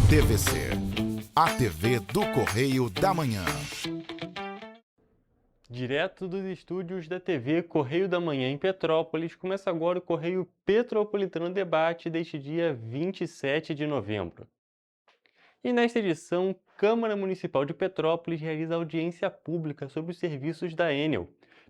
TVC, a TV do Correio da Manhã. Direto dos estúdios da TV Correio da Manhã em Petrópolis, começa agora o Correio Petropolitano Debate deste dia 27 de novembro. E nesta edição, Câmara Municipal de Petrópolis realiza audiência pública sobre os serviços da Enel.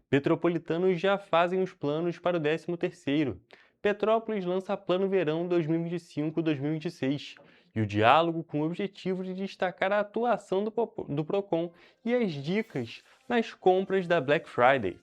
Petropolitanos já fazem os planos para o 13º. Petrópolis lança Plano Verão 2025-2026. E o diálogo com o objetivo de destacar a atuação do PROCON e as dicas nas compras da Black Friday.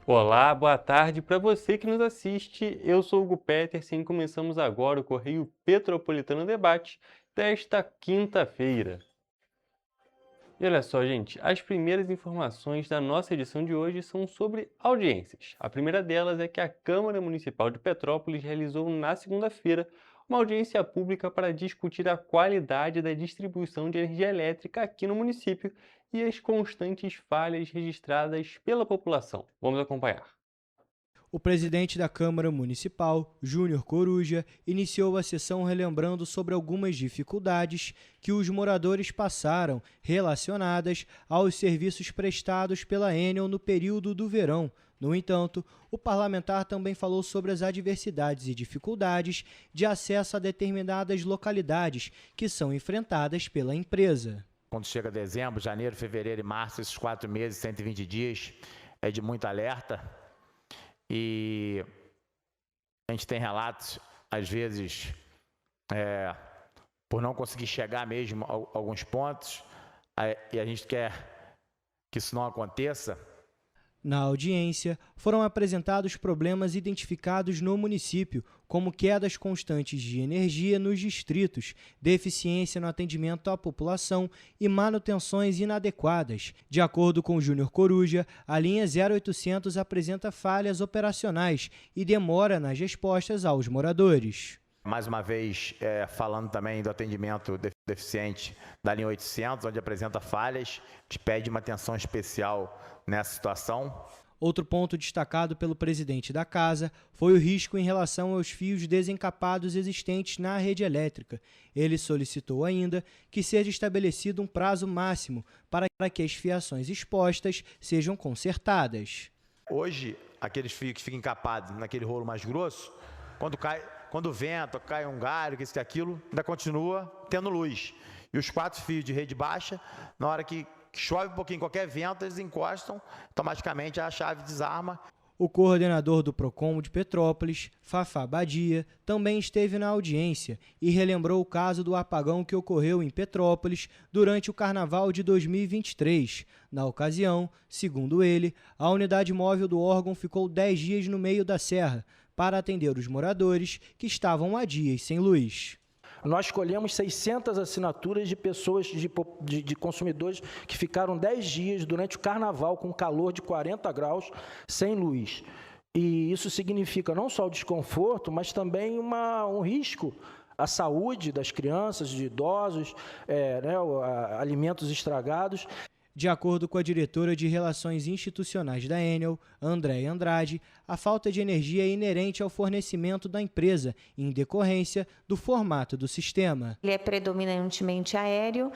Olá, boa tarde para você que nos assiste. Eu sou Hugo Petersen e começamos agora o Correio Petropolitano Debate desta quinta-feira. E olha só, gente, as primeiras informações da nossa edição de hoje são sobre audiências. A primeira delas é que a Câmara Municipal de Petrópolis realizou na segunda-feira uma audiência pública para discutir a qualidade da distribuição de energia elétrica aqui no município e as constantes falhas registradas pela população. Vamos acompanhar. O presidente da Câmara Municipal, Júnior Coruja, iniciou a sessão relembrando sobre algumas dificuldades que os moradores passaram relacionadas aos serviços prestados pela Enel no período do verão. No entanto, o parlamentar também falou sobre as adversidades e dificuldades de acesso a determinadas localidades que são enfrentadas pela empresa. Quando chega dezembro, janeiro, fevereiro e março, esses 4 meses, 120 dias, é de muito alerta. E a gente tem relatos, às vezes, por não conseguir chegar mesmo a alguns pontos, e a gente quer que isso não aconteça. Na audiência, foram apresentados problemas identificados no município, como quedas constantes de energia nos distritos, deficiência no atendimento à população e manutenções inadequadas. De acordo com Júnior Coruja, a linha 0800 apresenta falhas operacionais e demora nas respostas aos moradores. Mais uma vez, falando também do atendimento deficiente da linha 800, onde apresenta falhas, a gente pede uma atenção especial nessa situação. Outro ponto destacado pelo presidente da casa foi o risco em relação aos fios desencapados existentes na rede elétrica. Ele solicitou ainda que seja estabelecido um prazo máximo para que as fiações expostas sejam consertadas. Hoje, aqueles fios que ficam encapados naquele rolo mais grosso, quando venta, cai um galho, que isso e aquilo, ainda continua tendo luz. E os 4 fios de rede baixa, na hora que chove um pouquinho, qualquer vento, eles encostam, automaticamente a chave desarma. O coordenador do PROCON de Petrópolis, Fafá Badia, também esteve na audiência e relembrou o caso do apagão que ocorreu em Petrópolis durante o Carnaval de 2023. Na ocasião, segundo ele, a unidade móvel do órgão ficou 10 dias no meio da serra para atender os moradores que estavam há dias sem luz. Nós escolhemos 600 assinaturas de pessoas, de consumidores que ficaram 10 dias durante o carnaval com calor de 40 graus sem luz. E isso significa não só o desconforto, mas também um risco à saúde das crianças, de idosos, alimentos estragados. De acordo com a diretora de Relações Institucionais da Enel, Andréia Andrade, a falta de energia é inerente ao fornecimento da empresa, em decorrência do formato do sistema. Ele é predominantemente aéreo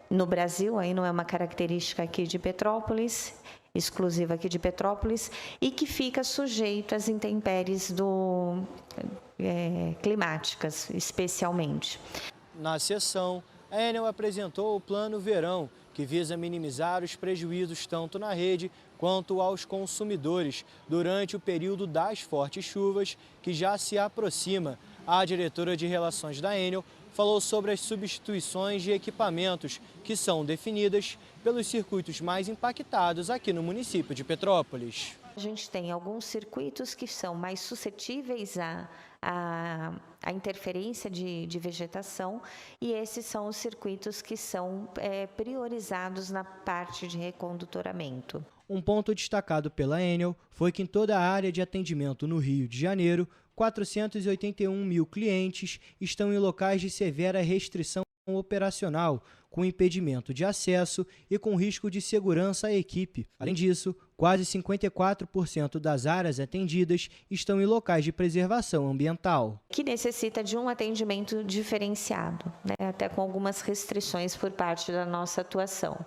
no Brasil, aí não é uma característica aqui de Petrópolis, exclusiva aqui de Petrópolis, e que fica sujeito às intempéries climáticas, especialmente. Na sessão, a Enel apresentou o Plano Verão, que visa minimizar os prejuízos tanto na rede quanto aos consumidores durante o período das fortes chuvas que já se aproxima. A diretora de Relações da Enel falou sobre as substituições de equipamentos que são definidas pelos circuitos mais impactados aqui no município de Petrópolis. A gente tem alguns circuitos que são mais suscetíveis a interferência de vegetação, e esses são os circuitos que são priorizados na parte de recondutoramento. Um ponto destacado pela Enel foi que em toda a área de atendimento no Rio de Janeiro, 481 mil clientes estão em locais de severa restrição operacional, com impedimento de acesso e com risco de segurança à equipe. Além disso, quase 54% das áreas atendidas estão em locais de preservação ambiental. Que necessita de um atendimento diferenciado, né? Até com algumas restrições por parte da nossa atuação.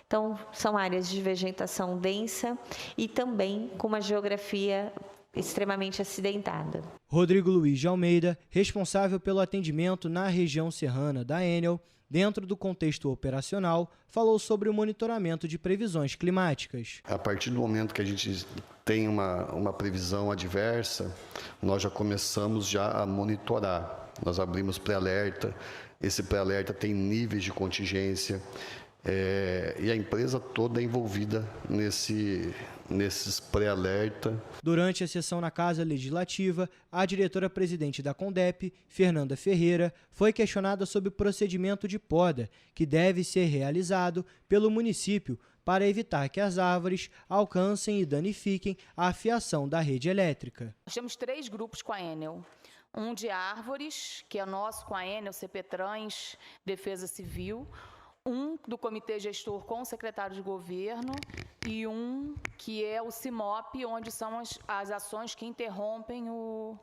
Então, são áreas de vegetação densa e também com uma geografia extremamente acidentada. Rodrigo Luiz de Almeida, responsável pelo atendimento na região serrana da Enel, dentro do contexto operacional, falou sobre o monitoramento de previsões climáticas. A partir do momento que a gente tem uma previsão adversa, nós já começamos a monitorar. Nós abrimos pré-alerta, esse pré-alerta tem níveis de contingência, e a empresa toda é envolvida nesses pré-alerta. Durante a sessão na Casa Legislativa, a diretora-presidente da CONDEP, Fernanda Ferreira, foi questionada sobre o procedimento de poda que deve ser realizado pelo município para evitar que as árvores alcancem e danifiquem a fiação da rede elétrica. Nós temos 3 grupos com a Enel. Um de árvores, que é nosso com a Enel, CPTrans, Defesa Civil. Um do Comitê Gestor com o secretário de Governo e um que é o CIMOP, onde são as ações que interrompem o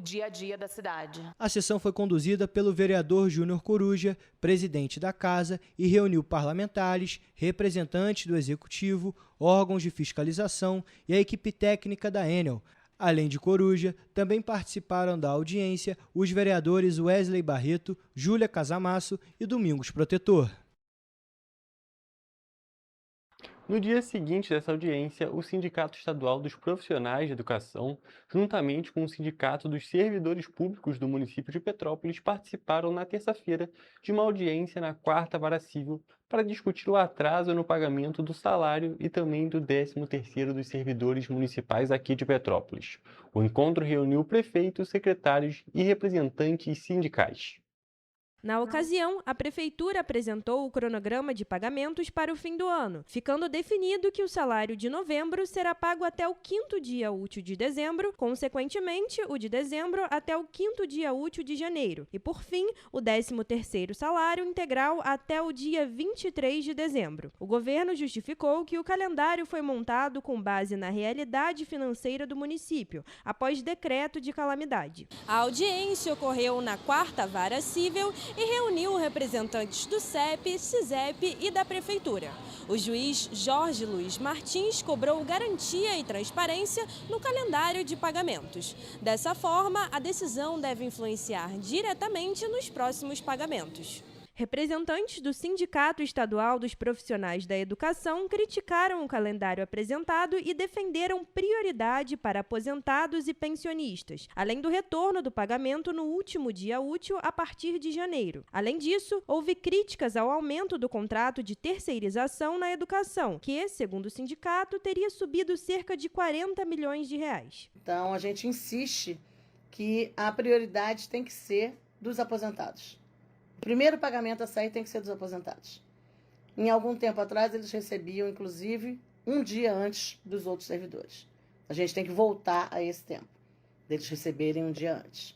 dia a dia da cidade. A sessão foi conduzida pelo vereador Júnior Coruja, presidente da Casa, e reuniu parlamentares, representantes do Executivo, órgãos de fiscalização e a equipe técnica da Enel. Além de Coruja, também participaram da audiência os vereadores Wesley Barreto, Júlia Casamasso e Domingos Protetor. No dia seguinte dessa audiência, o Sindicato Estadual dos Profissionais de Educação, juntamente com o Sindicato dos Servidores Públicos do município de Petrópolis, participaram na terça-feira de uma audiência na 4ª Vara Civil para discutir o atraso no pagamento do salário e também do 13º dos servidores municipais aqui de Petrópolis. O encontro reuniu prefeitos, secretários e representantes sindicais. Na ocasião, a Prefeitura apresentou o cronograma de pagamentos para o fim do ano, ficando definido que o salário de novembro será pago até o 5º dia útil de dezembro, consequentemente, o de dezembro até o 5º dia útil de janeiro, e, por fim, o 13º salário integral até o dia 23 de dezembro. O governo justificou que o calendário foi montado com base na realidade financeira do município, após decreto de calamidade. A audiência ocorreu na 4ª Vara Civil e reuniu representantes do CEP, CISEP e da Prefeitura. O juiz Jorge Luiz Martins cobrou garantia e transparência no calendário de pagamentos. Dessa forma, a decisão deve influenciar diretamente nos próximos pagamentos. Representantes do Sindicato Estadual dos Profissionais da Educação criticaram o calendário apresentado e defenderam prioridade para aposentados e pensionistas, além do retorno do pagamento no último dia útil a partir de janeiro. Além disso, houve críticas ao aumento do contrato de terceirização na educação, que, segundo o sindicato, teria subido cerca de 40 milhões de reais. Então, a gente insiste que a prioridade tem que ser dos aposentados. O primeiro pagamento a sair tem que ser dos aposentados. Em algum tempo atrás, eles recebiam, inclusive, um dia antes dos outros servidores. A gente tem que voltar a esse tempo, deles receberem um dia antes.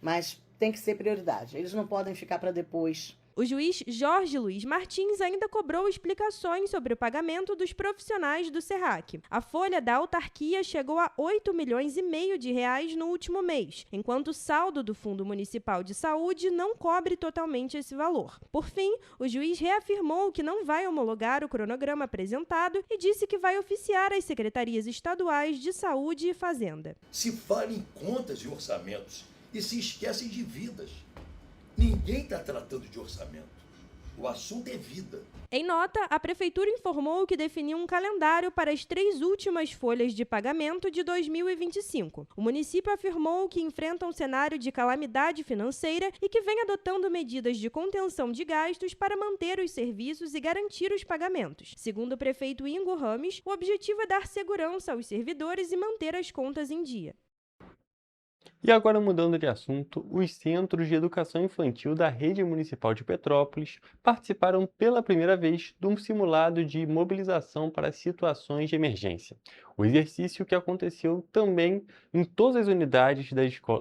Mas tem que ser prioridade. Eles não podem ficar para depois. O juiz Jorge Luiz Martins ainda cobrou explicações sobre o pagamento dos profissionais do SERRAC. A folha da autarquia chegou a 8,5 milhões de reais no último mês, enquanto o saldo do Fundo Municipal de Saúde não cobre totalmente esse valor. Por fim, o juiz reafirmou que não vai homologar o cronograma apresentado e disse que vai oficiar as secretarias estaduais de Saúde e Fazenda. Se fala em contas e orçamentos e se esquecem de vidas. Ninguém está tratando de orçamento. O assunto é vida. Em nota, a Prefeitura informou que definiu um calendário para as 3 últimas folhas de pagamento de 2025. O município afirmou que enfrenta um cenário de calamidade financeira e que vem adotando medidas de contenção de gastos para manter os serviços e garantir os pagamentos. Segundo o prefeito Ingo Rames, o objetivo é dar segurança aos servidores e manter as contas em dia. E agora, mudando de assunto, os Centros de Educação Infantil da Rede Municipal de Petrópolis participaram pela primeira vez de um simulado de mobilização para situações de emergência. O exercício, que aconteceu também em todas as unidades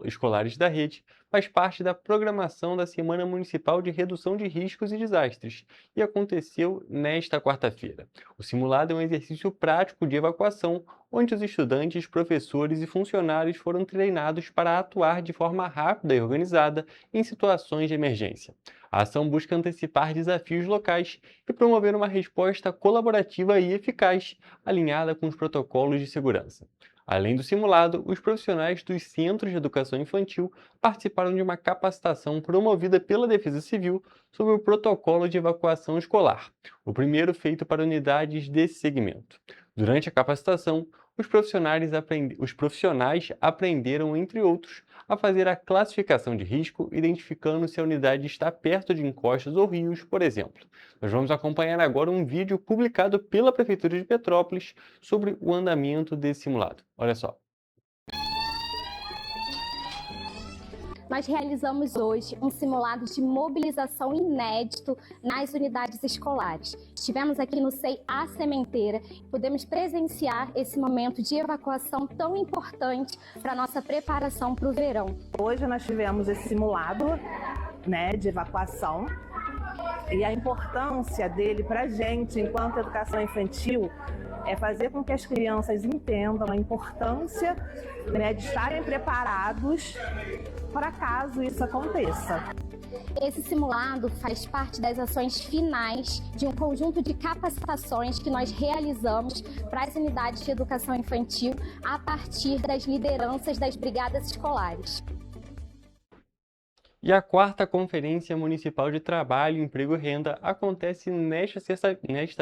escolares da rede, faz parte da programação da Semana Municipal de Redução de Riscos e Desastres e aconteceu nesta quarta-feira. O simulado é um exercício prático de evacuação, onde os estudantes, professores e funcionários foram treinados para atuar de forma rápida e organizada em situações de emergência. A ação busca antecipar desafios locais e promover uma resposta colaborativa e eficaz, alinhada com os protocolos de segurança. Além do simulado, os profissionais dos Centros de Educação Infantil participaram de uma capacitação promovida pela Defesa Civil sobre o protocolo de evacuação escolar, o primeiro feito para unidades desse segmento. Durante a capacitação, os profissionais aprenderam, entre outros, a fazer a classificação de risco, identificando se a unidade está perto de encostas ou rios, por exemplo. Nós vamos acompanhar agora um vídeo publicado pela Prefeitura de Petrópolis sobre o andamento desse simulado. Olha só. Nós realizamos hoje um simulado de mobilização inédito nas unidades escolares. Estivemos aqui no CEI A Sementeira e pudemos presenciar esse momento de evacuação tão importante para a nossa preparação para o verão. Hoje nós tivemos esse simulado, de evacuação, e a importância dele para a gente, enquanto educação infantil, é fazer com que as crianças entendam a importância de estarem preparados para caso isso aconteça. Esse simulado faz parte das ações finais de um conjunto de capacitações que nós realizamos para as unidades de educação infantil a partir das lideranças das brigadas escolares. E a 4ª Conferência Municipal de Trabalho, Emprego e Renda acontece nesta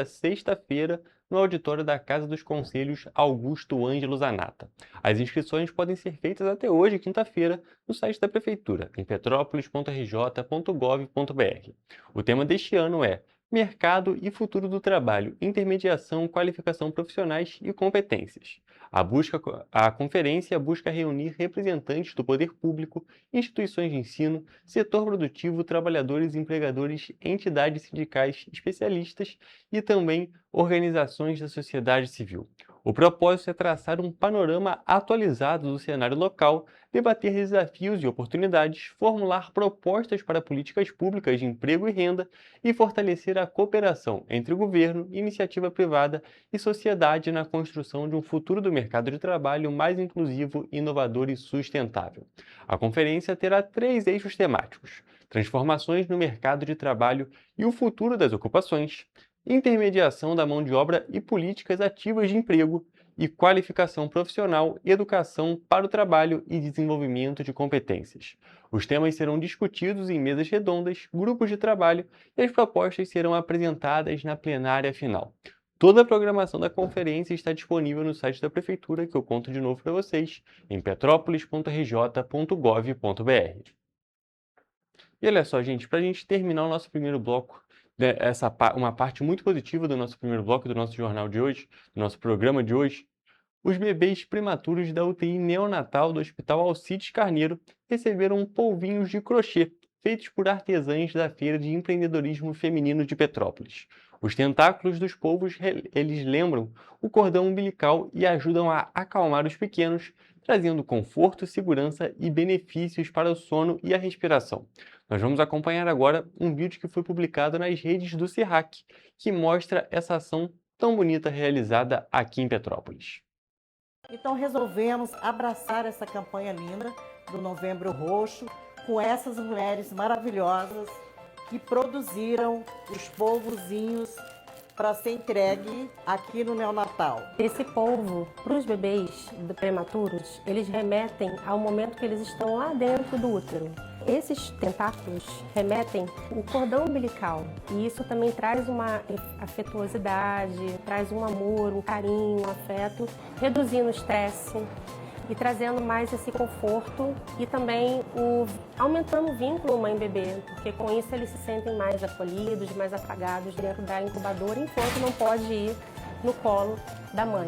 sexta-feira no auditório da Casa dos Conselhos Augusto Ângelo Zanata. As inscrições podem ser feitas até hoje, quinta-feira, no site da Prefeitura, em petrópolis.rj.gov.br. O tema deste ano é Mercado e Futuro do Trabalho, Intermediação, Qualificação Profissionais e Competências. A conferência busca reunir representantes do poder público, instituições de ensino, setor produtivo, trabalhadores, empregadores, entidades sindicais, especialistas e também organizações da sociedade civil. O propósito é traçar um panorama atualizado do cenário local, debater desafios e oportunidades, formular propostas para políticas públicas de emprego e renda e fortalecer a cooperação entre o governo, iniciativa privada e sociedade na construção de um futuro do mercado de trabalho mais inclusivo, inovador e sustentável. A conferência terá 3 eixos temáticos: transformações no mercado de trabalho e o futuro das ocupações, intermediação da mão de obra e políticas ativas de emprego, e qualificação profissional, educação para o trabalho e desenvolvimento de competências. Os temas serão discutidos em mesas redondas, grupos de trabalho e as propostas serão apresentadas na plenária final. Toda a programação da conferência está disponível no site da Prefeitura, que eu conto de novo para vocês, em petrópolis.rj.gov.br. E olha só, gente, para a gente terminar o nosso primeiro bloco, uma parte muito positiva do nosso primeiro bloco, do nosso jornal de hoje, do nosso programa de hoje, os bebês prematuros da UTI neonatal do Hospital Alcides Carneiro receberam polvinhos de crochê, feitos por artesãs da Feira de Empreendedorismo Feminino de Petrópolis. Os tentáculos dos polvos, eles lembram o cordão umbilical e ajudam a acalmar os pequenos, trazendo conforto, segurança e benefícios para o sono e a respiração. Nós vamos acompanhar agora um vídeo que foi publicado nas redes do CIRRAC, que mostra essa ação tão bonita realizada aqui em Petrópolis. Então resolvemos abraçar essa campanha linda do Novembro Roxo com essas mulheres maravilhosas que produziram os polvozinhos para ser entregue aqui no neonatal. Esse polvo, para os bebês prematuros, eles remetem ao momento que eles estão lá dentro do útero. Esses tentáculos remetem ao cordão umbilical e isso também traz uma afetuosidade, traz um amor, um carinho, um afeto, reduzindo o estresse e trazendo mais esse conforto e também aumentando o vínculo mãe-bebê, porque com isso eles se sentem mais acolhidos, mais afagados dentro da incubadora, enquanto não pode ir no colo da mãe.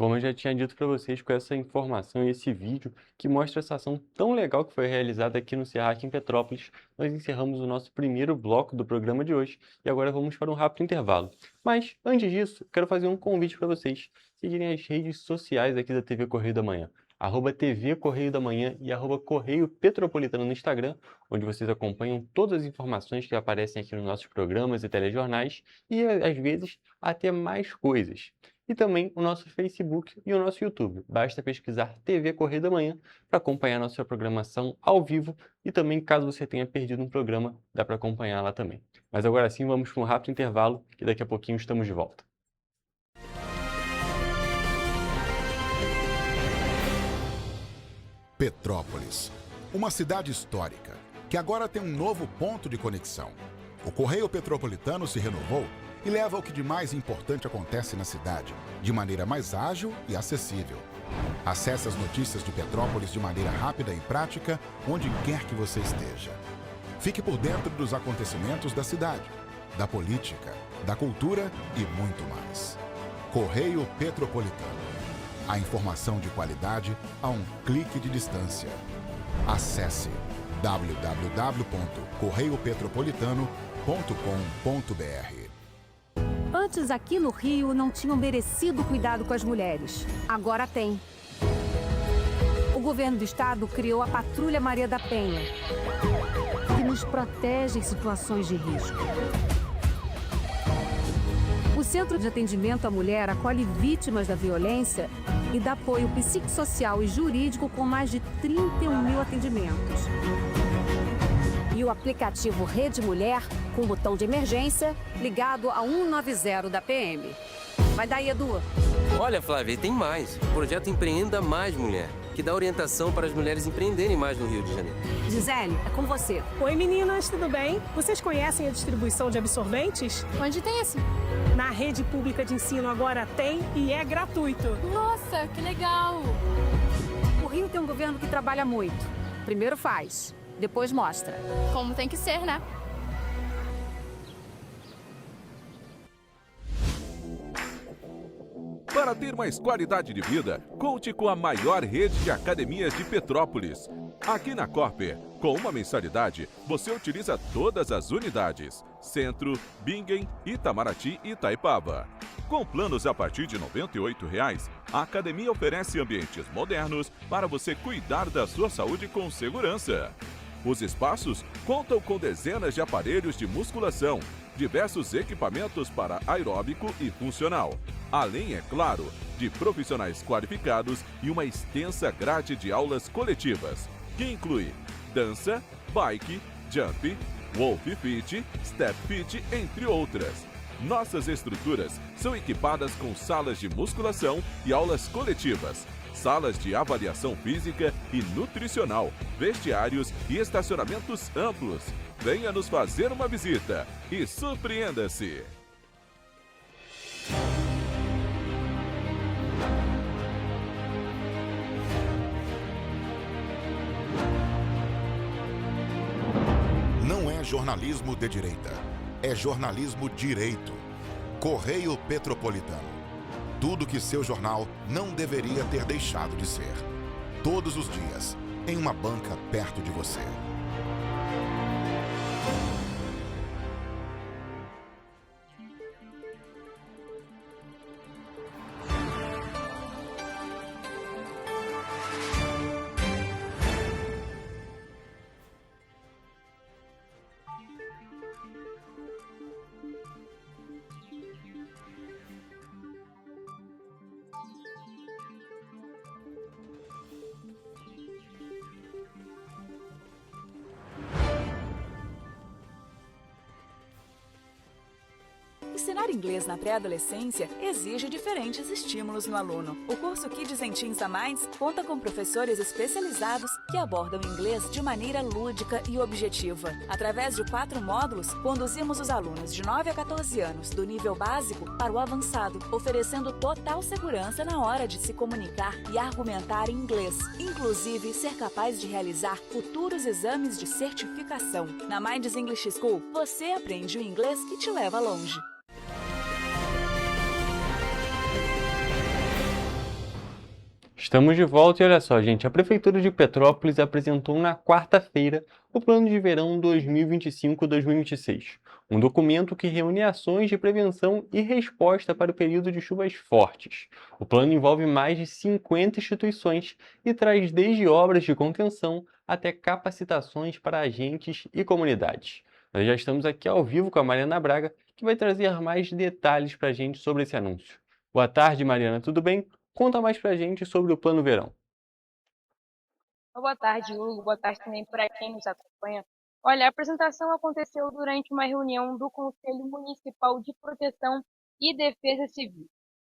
como eu já tinha dito para vocês, com essa informação e esse vídeo que mostra essa ação tão legal que foi realizada aqui no SEAC em Petrópolis, nós encerramos o nosso primeiro bloco do programa de hoje e agora vamos para um rápido intervalo. Mas, antes disso, quero fazer um convite para vocês seguirem as redes sociais aqui da TV Correio da Manhã. @TV Correio da Manhã e @Correio Petropolitano no Instagram, onde vocês acompanham todas as informações que aparecem aqui nos nossos programas e telejornais e, às vezes, até mais coisas. E também o nosso Facebook e o nosso YouTube. Basta pesquisar TV Correio da Manhã para acompanhar nossa programação ao vivo e também, caso você tenha perdido um programa, dá para acompanhar lá também. Mas agora sim, vamos para um rápido intervalo e daqui a pouquinho estamos de volta. Petrópolis, uma cidade histórica que agora tem um novo ponto de conexão. O Correio Petropolitano se renovou e leva o que de mais importante acontece na cidade, de maneira mais ágil e acessível. Acesse as notícias de Petrópolis de maneira rápida e prática, onde quer que você esteja. Fique por dentro dos acontecimentos da cidade, da política, da cultura e muito mais. Correio Petropolitano. A informação de qualidade a um clique de distância. Acesse www.correiopetropolitano.com.br. Antes, aqui no Rio, não tinham merecido cuidado com as mulheres. Agora tem. O governo do estado criou a Patrulha Maria da Penha, que nos protege em situações de risco. O Centro de Atendimento à Mulher acolhe vítimas da violência e dá apoio psicossocial e jurídico com mais de 31 mil atendimentos. E o aplicativo Rede Mulher, com botão de emergência, ligado a 190 da PM. Vai daí, Edu. Olha, Flávia, tem mais. O projeto Empreenda Mais Mulher, que dá orientação para as mulheres empreenderem mais no Rio de Janeiro. Gisele, é com você. Oi, meninas, tudo bem? Vocês conhecem a distribuição de absorventes? Onde tem esse? Na rede pública de ensino agora tem e é gratuito. Nossa, que legal! O Rio tem um governo que trabalha muito. Primeiro faz, depois mostra. Como tem que ser, né? Para ter mais qualidade de vida, conte com a maior rede de academias de Petrópolis. Aqui na Corper, com uma mensalidade, você utiliza todas as unidades: Centro, Bingen, Itamaraty e Itaipava. Com planos a partir de R$ 98,00, a academia oferece ambientes modernos para você cuidar da sua saúde com segurança. Os espaços contam com dezenas de aparelhos de musculação, diversos equipamentos para aeróbico e funcional, além, é claro, de profissionais qualificados e uma extensa grade de aulas coletivas, que inclui dança, bike, jump, wolf fit, step fit, entre outras. Nossas estruturas são equipadas com salas de musculação e aulas coletivas, salas de avaliação física e nutricional, vestiários e estacionamentos amplos. Venha nos fazer uma visita e surpreenda-se! Não é jornalismo de direita, é jornalismo direito. Correio Petropolitano. Tudo que seu jornal não deveria ter deixado de ser. Todos os dias, em uma banca perto de você. Ensinar inglês na pré-adolescência exige diferentes estímulos no aluno. O curso Kids and Teens a Mais conta com professores especializados que abordam inglês de maneira lúdica e objetiva. Através de 4 módulos, conduzimos os alunos de 9 a 14 anos do nível básico para o avançado, oferecendo total segurança na hora de se comunicar e argumentar em inglês, inclusive ser capaz de realizar futuros exames de certificação. Na Minds English School, você aprende o inglês que te leva longe. Estamos de volta e olha só, gente, a Prefeitura de Petrópolis apresentou na quarta-feira o Plano de Verão 2025-2026, um documento que reúne ações de prevenção e resposta para o período de chuvas fortes. O plano envolve mais de 50 instituições e traz desde obras de contenção até capacitações para agentes e comunidades. Nós já estamos aqui ao vivo com a Mariana Braga, que vai trazer mais detalhes para a gente sobre esse anúncio. Boa tarde, Mariana, tudo bem? Conta mais pra gente sobre o Plano Verão. Boa tarde, Hugo. Boa tarde também para quem nos acompanha. Olha, a apresentação aconteceu durante uma reunião do Conselho Municipal de Proteção e Defesa Civil.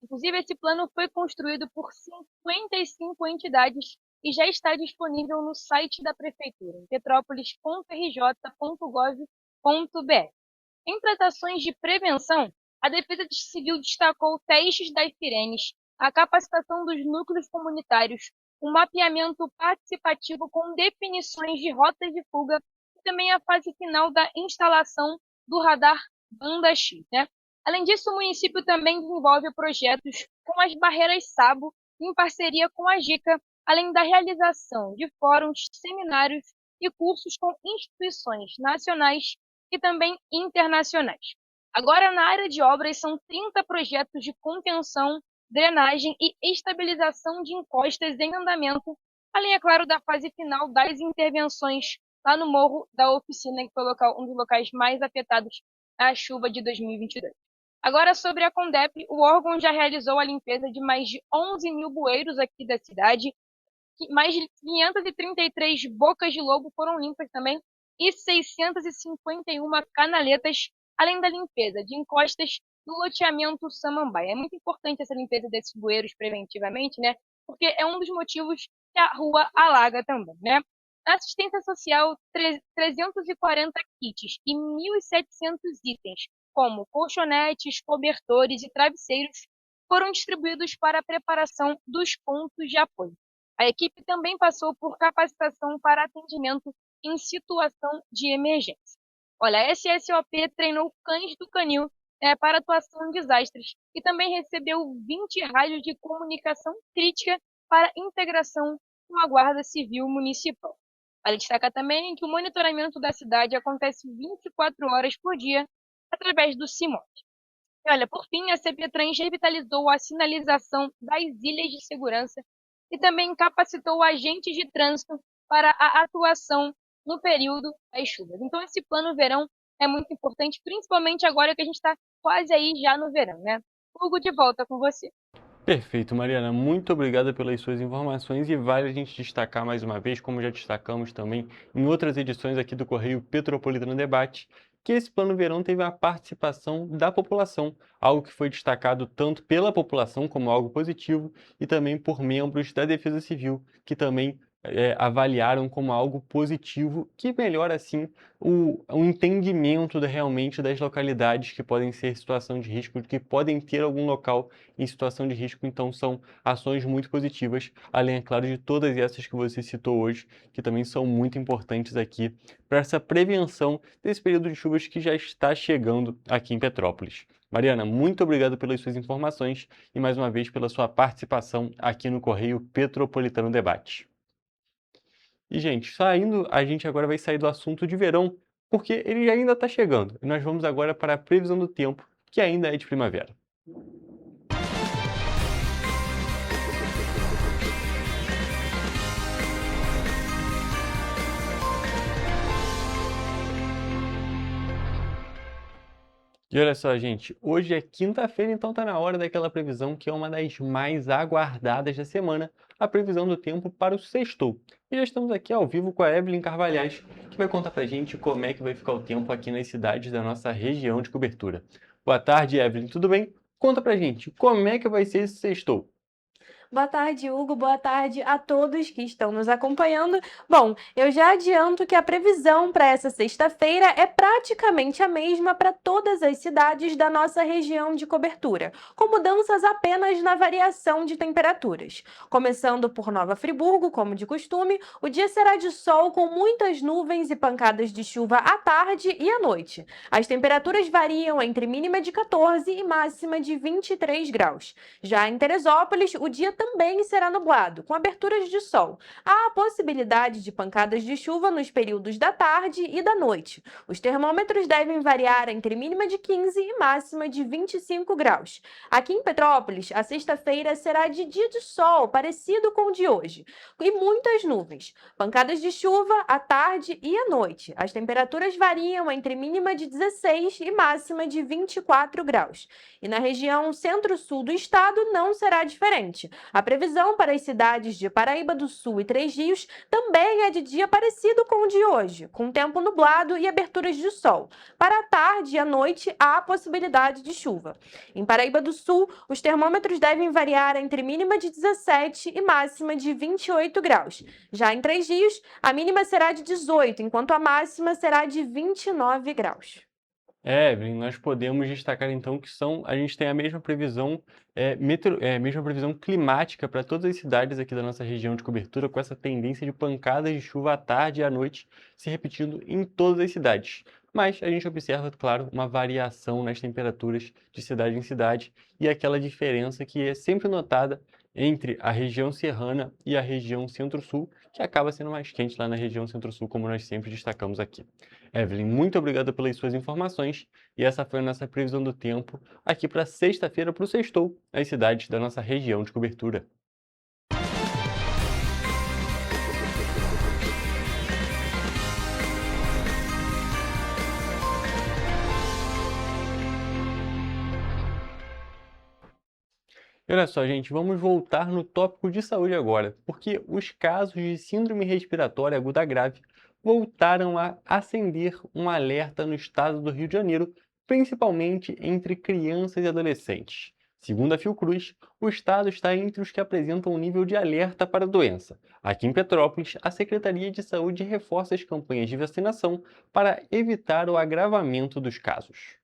Inclusive, esse plano foi construído por 55 entidades e já está disponível no site da Prefeitura, petrópolis.rj.gov.br. Em tratações de prevenção, a Defesa Civil destacou testes das sirenes, a capacitação dos núcleos comunitários, o mapeamento participativo com definições de rotas de fuga e também a fase final da instalação do radar Banda X, né? Além disso, o município também desenvolve projetos com as barreiras SABO em parceria com a JICA, além da realização de fóruns, seminários e cursos com instituições nacionais e também internacionais. Agora, na área de obras, são 30 projetos de contenção, drenagem e estabilização de encostas em andamento, além, é claro, da fase final das intervenções lá no Morro da Oficina, que foi um dos locais mais afetados à chuva de 2022. Agora, sobre a CONDEP, o órgão já realizou a limpeza de mais de 11 mil bueiros aqui da cidade, mais de 533 bocas de lobo foram limpas também e 651 canaletas, além da limpeza de encostas do loteamento Samambaia. É muito importante essa limpeza desses bueiros preventivamente, né? Porque é um dos motivos que a rua alaga também, né? Na assistência social, 340 kits e 1.700 itens, como colchonetes, cobertores e travesseiros, foram distribuídos para a preparação dos pontos de apoio. A equipe também passou por capacitação para atendimento em situação de emergência. Olha, a SSOP treinou cães do canil para atuação em desastres e também recebeu 20 rádios de comunicação crítica para integração com a Guarda Civil Municipal. Vale destacar também que o monitoramento da cidade acontece 24 horas por dia através do CIMOT. E olha, por fim, a CPTrans revitalizou a sinalização das ilhas de segurança e também capacitou agentes de trânsito para a atuação no período das chuvas. Então, esse plano verão é muito importante, principalmente agora que a gente está quase aí já no verão, né? Hugo, de volta com você. Perfeito, Mariana. Muito obrigada pelas suas informações e vale a gente destacar mais uma vez, como já destacamos também em outras edições aqui do Correio Petropolitano Debate, que esse Plano Verão teve a participação da população, algo que foi destacado tanto pela população como algo positivo e também por membros da Defesa Civil, que também avaliaram como algo positivo, que melhora assim o entendimento realmente das localidades que podem ser situação de risco, que podem ter algum local em situação de risco. Então são ações muito positivas, além, é claro, de todas essas que você citou hoje, que também são muito importantes aqui para essa prevenção desse período de chuvas que já está chegando aqui em Petrópolis. Mariana, muito obrigado pelas suas informações e mais uma vez pela sua participação aqui no Correio Petropolitano Debate. E, gente, a gente agora vai sair do assunto de verão, porque ele ainda está chegando. E nós vamos agora para a previsão do tempo, que ainda é de primavera. E olha só, gente, hoje é quinta-feira, então tá na hora daquela previsão que é uma das mais aguardadas da semana, a previsão do tempo para o sextou. E já estamos aqui ao vivo com a Evelyn Carvalhais, que vai contar pra gente como é que vai ficar o tempo aqui nas cidades da nossa região de cobertura. Boa tarde, Evelyn, tudo bem? Conta pra gente, como é que vai ser esse sextou? Boa tarde, Hugo. Boa tarde a todos que estão nos acompanhando. Bom, eu já adianto que a previsão para essa sexta-feira é praticamente a mesma para todas as cidades da nossa região de cobertura, com mudanças apenas na variação de temperaturas. Começando por Nova Friburgo, como de costume, o dia será de sol com muitas nuvens e pancadas de chuva à tarde e à noite. As temperaturas variam entre mínima de 14 e máxima de 23 graus. Já em Teresópolis, o dia também será nublado, com aberturas de sol. Há a possibilidade de pancadas de chuva nos períodos da tarde e da noite. Os termômetros devem variar entre mínima de 15 e máxima de 25 graus. Aqui em Petrópolis, a sexta-feira será de dia de sol, parecido com o de hoje, e muitas nuvens. Pancadas de chuva à tarde e à noite. As temperaturas variam entre mínima de 16 e máxima de 24 graus. E na região centro-sul do estado não será diferente. A previsão para as cidades de Paraíba do Sul e Três Rios também é de dia parecido com o de hoje, com tempo nublado e aberturas de sol. Para a tarde e à noite há possibilidade de chuva. Em Paraíba do Sul, os termômetros devem variar entre mínima de 17 e máxima de 28 graus. Já em Três Rios, a mínima será de 18, enquanto a máxima será de 29 graus. Evelyn, nós podemos destacar então que a gente tem a mesma previsão, mesma previsão climática para todas as cidades aqui da nossa região de cobertura, com essa tendência de pancadas de chuva à tarde e à noite se repetindo em todas as cidades. Mas a gente observa, claro, uma variação nas temperaturas de cidade em cidade e aquela diferença que é sempre notada entre a região serrana e a região centro-sul, que acaba sendo mais quente lá na região centro-sul, como nós sempre destacamos aqui. Evelyn, muito obrigado pelas suas informações e essa foi a nossa previsão do tempo aqui para sexta-feira, para o Sextou, nas cidades da nossa região de cobertura. E olha só, gente, vamos voltar no tópico de saúde agora, porque os casos de síndrome respiratória aguda grave voltaram a acender um alerta no estado do Rio de Janeiro, principalmente entre crianças e adolescentes. Segundo a Fiocruz, o estado está entre os que apresentam um nível de alerta para a doença. Aqui em Petrópolis, a Secretaria de Saúde reforça as campanhas de vacinação para evitar o agravamento dos casos.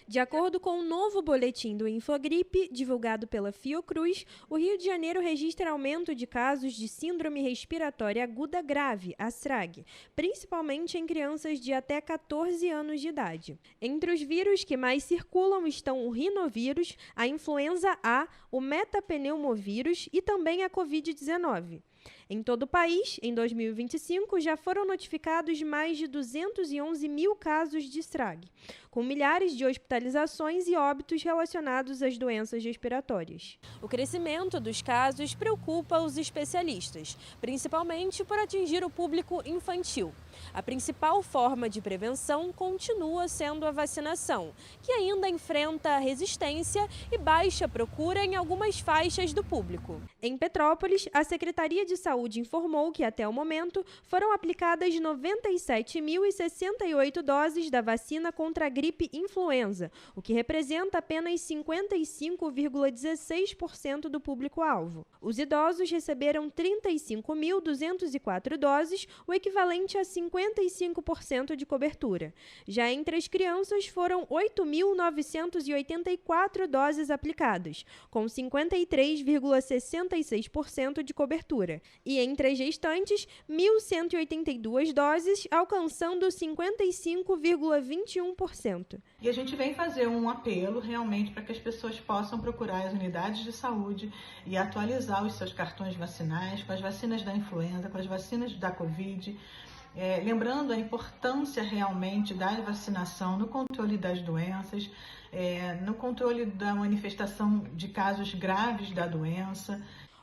De acordo com o novo boletim do Infogripe, divulgado pela Fiocruz, o Rio de Janeiro registra aumento de casos de síndrome respiratória aguda grave, a SRAG, principalmente em crianças de até 14 anos de idade. Entre os vírus que mais circulam estão o rinovírus, a influenza A, o metapneumovírus e também a Covid-19. Em todo o país, em 2025, já foram notificados mais de 211 mil casos de SRAG, com milhares de hospitalizações e óbitos relacionados às doenças respiratórias. O crescimento dos casos preocupa os especialistas, principalmente por atingir o público infantil. A principal forma de prevenção continua sendo a vacinação, que ainda enfrenta resistência e baixa procura em algumas faixas do público. Em Petrópolis, a Secretaria de Saúde informou que, até o momento, foram aplicadas 97.068 doses da vacina contra a gripe influenza, o que representa apenas 55,16% do público-alvo. Os idosos receberam 35.204 doses, o equivalente a 55% de cobertura. Já entre as crianças, foram 8.984 doses aplicadas, com 53,66% de cobertura. E entre as gestantes, 1.182 doses, alcançando 55,21%. E a gente vem fazer um apelo realmente para que as pessoas possam procurar as unidades de saúde e atualizar os seus cartões vacinais com as vacinas da influenza, com as vacinas da Covid, lembrando a importância realmente da vacinação no controle das doenças, no controle da manifestação de casos graves da doença.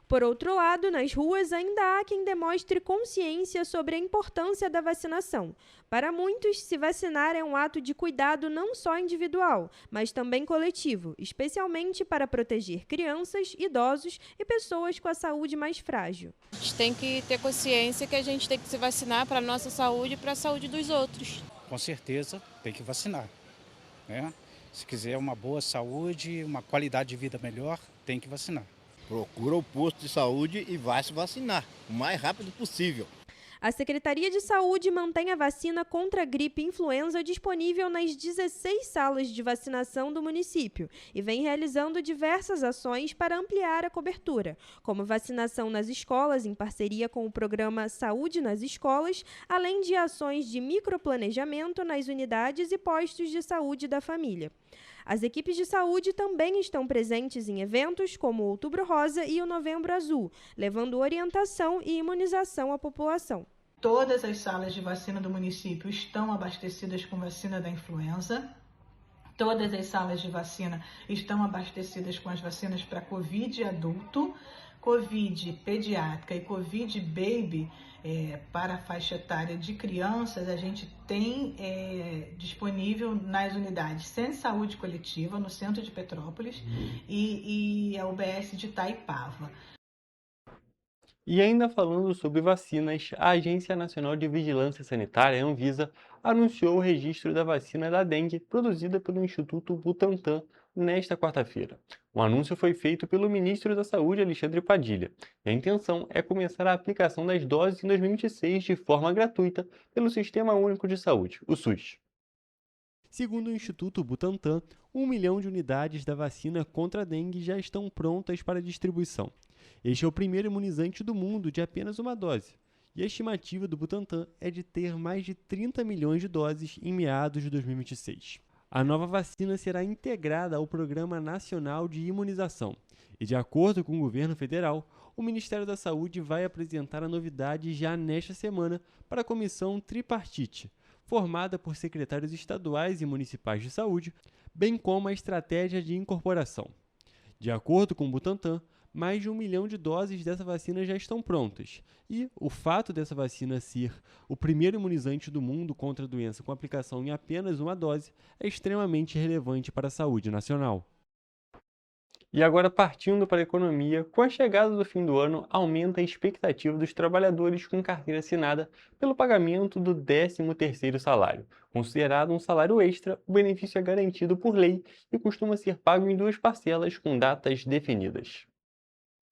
Por outro lado, nas ruas ainda há quem demonstre consciência sobre a importância da vacinação. Para muitos, se vacinar é um ato de cuidado não só individual, mas também coletivo, especialmente para proteger crianças, idosos e pessoas com a saúde mais frágil. A gente tem que ter consciência que a gente tem que se vacinar para a nossa saúde e para a saúde dos outros. Com certeza tem que vacinar, né? Se quiser uma boa saúde, uma qualidade de vida melhor, tem que vacinar. Procura o posto de saúde e vai se vacinar o mais rápido possível. A Secretaria de Saúde mantém a vacina contra a gripe influenza disponível nas 16 salas de vacinação do município e vem realizando diversas ações para ampliar a cobertura, como vacinação nas escolas em parceria com o programa Saúde nas Escolas, além de ações de microplanejamento nas unidades e postos de saúde da família. As equipes de saúde também estão presentes em eventos como o Outubro Rosa e o Novembro Azul, levando orientação e imunização à população. Todas as salas de vacina do município estão abastecidas com vacina da influenza. Todas as salas de vacina estão abastecidas com as vacinas para Covid adulto, Covid pediátrica e Covid baby. Para a faixa etária de crianças, a gente tem disponível nas unidades Centro de Saúde Coletiva, no centro de Petrópolis, e a UBS de Itaipava. E ainda falando sobre vacinas, a Agência Nacional de Vigilância Sanitária, Anvisa, anunciou o registro da vacina da dengue produzida pelo Instituto Butantan nesta quarta-feira. O anúncio foi feito pelo ministro da Saúde, Alexandre Padilha, e a intenção é começar a aplicação das doses em 2026 de forma gratuita pelo Sistema Único de Saúde, o SUS. Segundo o Instituto Butantan, 1 milhão de unidades da vacina contra a dengue já estão prontas para distribuição. Este é o primeiro imunizante do mundo de apenas uma dose, e a estimativa do Butantan é de ter mais de 30 milhões de doses em meados de 2026. A nova vacina será integrada ao Programa Nacional de Imunização e, de acordo com o governo federal, o Ministério da Saúde vai apresentar a novidade já nesta semana para a Comissão Tripartite, formada por secretários estaduais e municipais de saúde, bem como a estratégia de incorporação. De acordo com o Butantan, mais de 1 milhão de doses dessa vacina já estão prontas. E o fato dessa vacina ser o primeiro imunizante do mundo contra a doença com aplicação em apenas uma dose é extremamente relevante para a saúde nacional. E agora, partindo para a economia, com a chegada do fim do ano, aumenta a expectativa dos trabalhadores com carteira assinada pelo pagamento do 13º salário. Considerado um salário extra, o benefício é garantido por lei e costuma ser pago em 2 parcelas com datas definidas.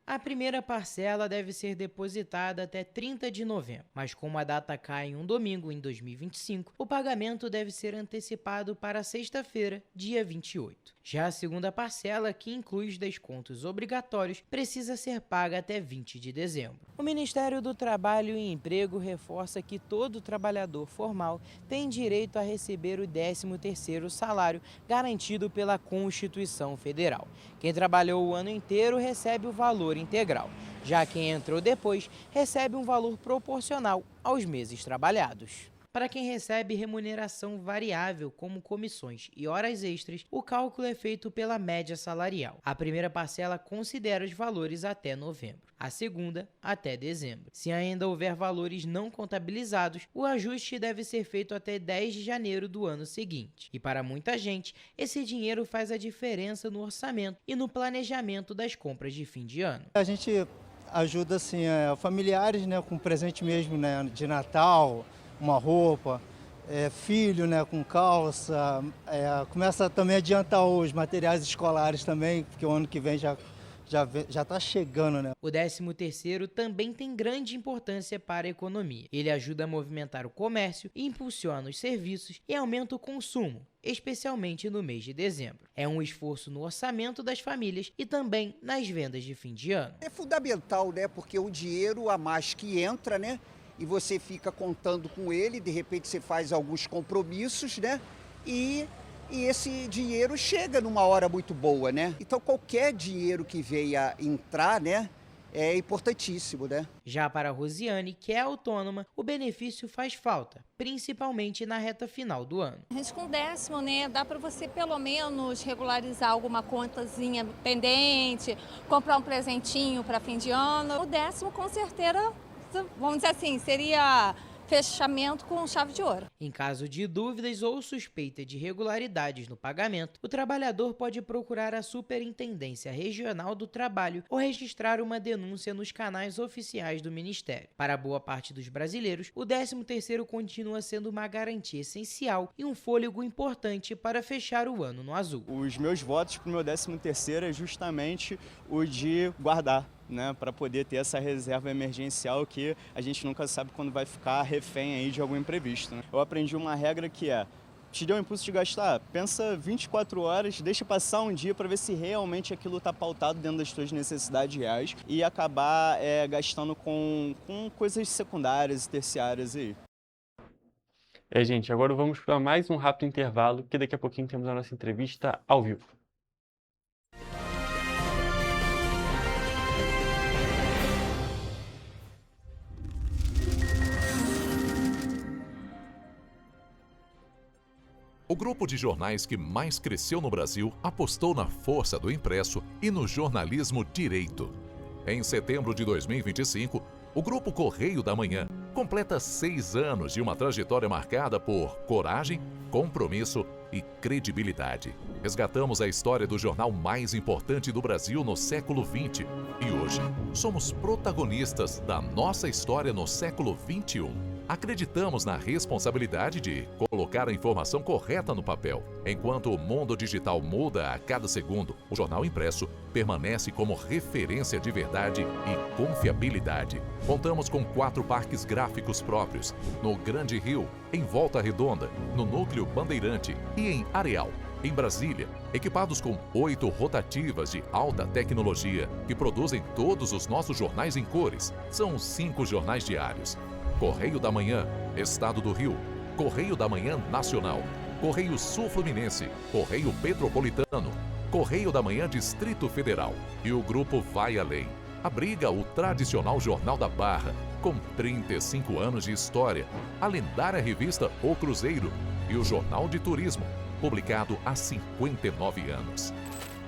A primeira parcela deve ser depositada até 30 de novembro, mas como a data cai em um domingo em 2025, o pagamento deve ser antecipado para sexta-feira, dia 28. Já a segunda parcela, que inclui os descontos obrigatórios, precisa ser paga até 20 de dezembro. O Ministério do Trabalho e Emprego reforça que todo trabalhador formal tem direito a receber o 13º salário garantido pela Constituição Federal. Quem trabalhou o ano inteiro recebe o valor integral. Já quem entrou depois recebe um valor proporcional aos meses trabalhados. Para quem recebe remuneração variável, como comissões e horas extras, o cálculo é feito pela média salarial. A primeira parcela considera os valores até novembro, a segunda até dezembro. Se ainda houver valores não contabilizados, o ajuste deve ser feito até 10 de janeiro do ano seguinte. E para muita gente, esse dinheiro faz a diferença no orçamento e no planejamento das compras de fim de ano. A gente ajuda assim, familiares, né, com presente mesmo, né, de Natal, uma roupa, filho, né, com calça, começa também a adiantar os materiais escolares também, porque o ano que vem já está chegando, né? O 13º também tem grande importância para a economia. Ele ajuda a movimentar o comércio, impulsiona os serviços e aumenta o consumo, especialmente no mês de dezembro. É um esforço no orçamento das famílias e também nas vendas de fim de ano. É fundamental, né, porque o dinheiro a mais que entra, né, e você fica contando com ele, de repente você faz alguns compromissos, né? E esse dinheiro chega numa hora muito boa, né? Então qualquer dinheiro que venha entrar, né, é importantíssimo, né? Já para a Rosiane, que é autônoma, o benefício faz falta, principalmente na reta final do ano. A gente com o 10º, né, dá para você pelo menos regularizar alguma contazinha pendente, comprar um presentinho para fim de ano. O 10º, com certeza, vamos dizer assim, seria fechamento com chave de ouro. Em caso de dúvidas ou suspeita de irregularidades no pagamento, o trabalhador pode procurar a Superintendência Regional do Trabalho ou registrar uma denúncia nos canais oficiais do Ministério. Para boa parte dos brasileiros, o 13º continua sendo uma garantia essencial e um fôlego importante para fechar o ano no azul. Os meus votos para o meu 13º é justamente o de guardar, né, para poder ter essa reserva emergencial que a gente nunca sabe quando vai ficar refém aí de algum imprevisto, né? Eu aprendi uma regra que te deu o impulso de gastar, pensa 24 horas, deixa passar um dia para ver se realmente aquilo está pautado dentro das suas necessidades reais e acabar gastando com coisas secundárias e terciárias aí. Gente, agora vamos para mais um rápido intervalo, que daqui a pouquinho temos a nossa entrevista ao vivo. O grupo de jornais que mais cresceu no Brasil apostou na força do impresso e no jornalismo direito. Em setembro de 2025, o Grupo Correio da Manhã completa 6 anos de uma trajetória marcada por coragem, compromisso e credibilidade. Resgatamos a história do jornal mais importante do Brasil no século XX e hoje somos protagonistas da nossa história no século XXI. Acreditamos na responsabilidade de colocar a informação correta no papel. Enquanto o mundo digital muda a cada segundo, o jornal impresso permanece como referência de verdade e confiabilidade. Contamos com 4 parques gráficos próprios, no Grande Rio, em Volta Redonda, no Núcleo Bandeirante e em Areal. Em Brasília, equipados com 8 rotativas de alta tecnologia que produzem todos os nossos jornais em cores. São 5 jornais diários. Correio da Manhã, Estado do Rio, Correio da Manhã Nacional, Correio Sul-Fluminense, Correio Petropolitano, Correio da Manhã Distrito Federal. E o grupo vai além. Abriga o tradicional Jornal da Barra, com 35 anos de história, a lendária revista O Cruzeiro e o Jornal de Turismo, publicado há 59 anos.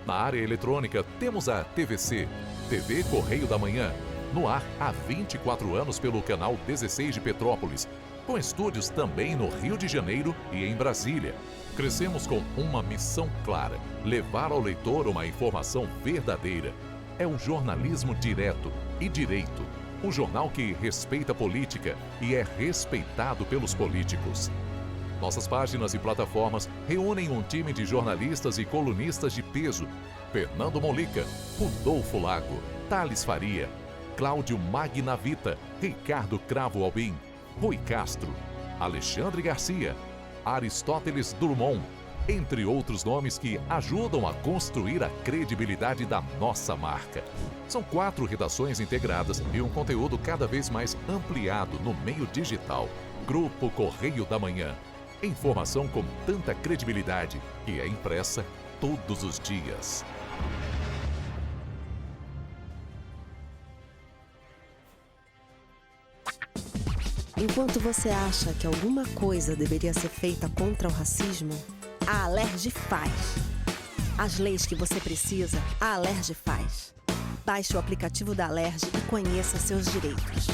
Na área eletrônica, temos a TVC, TV Correio da Manhã, no ar há 24 anos pelo canal 16 de Petrópolis, com estúdios também no Rio de Janeiro e em Brasília. Crescemos com uma missão clara: levar ao leitor uma informação verdadeira. É um jornalismo direto e direito. Um jornal que respeita a política e é respeitado pelos políticos. Nossas páginas e plataformas reúnem um time de jornalistas e colunistas de peso: Fernando Molica, Rodolfo Lago, Thales Faria, Cláudio Magnavita, Ricardo Cravo Albim, Rui Castro, Alexandre Garcia, Aristóteles Drummond, entre outros nomes que ajudam a construir a credibilidade da nossa marca. São 4 redações integradas e um conteúdo cada vez mais ampliado no meio digital. Grupo Correio da Manhã. Informação com tanta credibilidade que é impressa todos os dias. Enquanto você acha que alguma coisa deveria ser feita contra o racismo, a Alerj faz. As leis que você precisa, a Alerj faz. Baixe o aplicativo da Alerj e conheça seus direitos.